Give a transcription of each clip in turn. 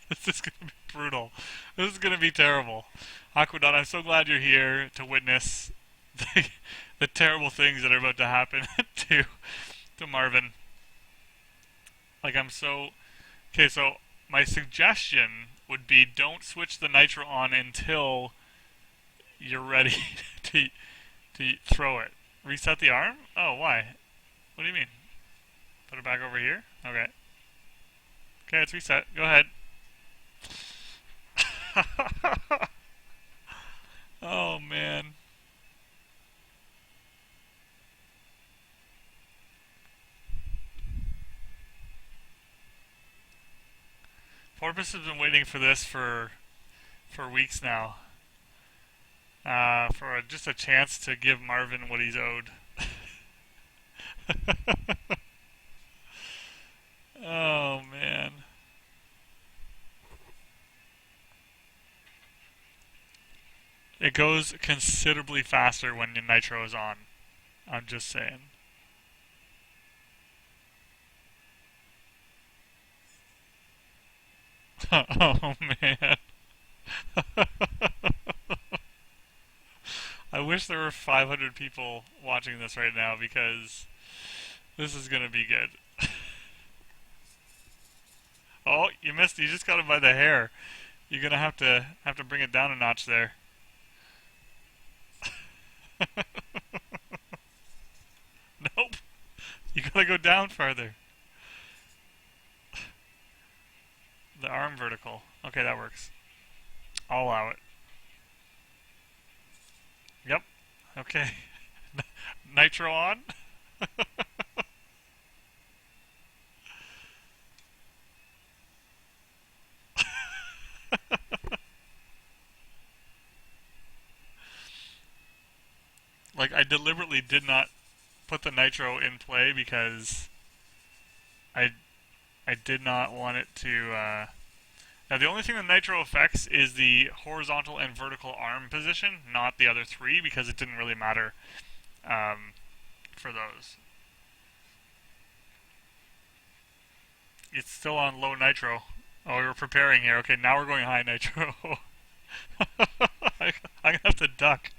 This is going to be brutal. This is going to be terrible. Aquadot, I'm so glad you're here to witness the, the terrible things that are about to happen to Marvin. Like, I'm so. Okay, so my suggestion would be don't switch the nitro on until you're ready to, to throw it. Reset the arm? Oh, why? What do you mean? Put it back over here? Okay. Okay, it's reset. Go ahead. Oh, man. Porpoise has been waiting for this for weeks now. For just a chance to give Marvin what he's owed. Oh, man. It goes considerably faster when the nitro is on. I'm just saying. Oh, man. I wish there were 500 people watching this right now because this is gonna be good. Oh, you missed. You just got him by the hair. You're gonna have to bring it down a notch there. Nope. You gotta go down farther. The arm vertical. Okay, that works. I'll allow it. Yep. Okay. Nitro on. Like I deliberately did not put the nitro in play because I I did not want it to. Now the only thing the nitro affects is the horizontal and vertical arm position, not the other three, because it didn't really matter um, for those. It's still on low nitro. Oh, we were preparing here. Okay, now we're going high nitro. I'm gonna have to duck.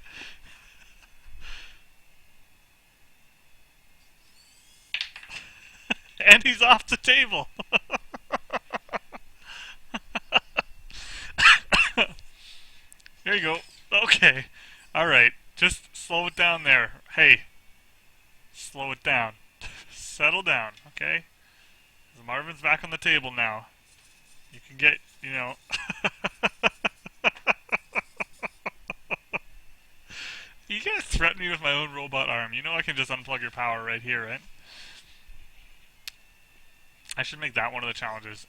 And he's off the table. There you go. Okay. Alright. Just slow it down there. Hey, slow it down. Settle down, okay? Marvin's back on the table now. You can get, you know. You guys threaten me with my own robot arm. You know I can just unplug your power right here, right? I should make that one of the challenges.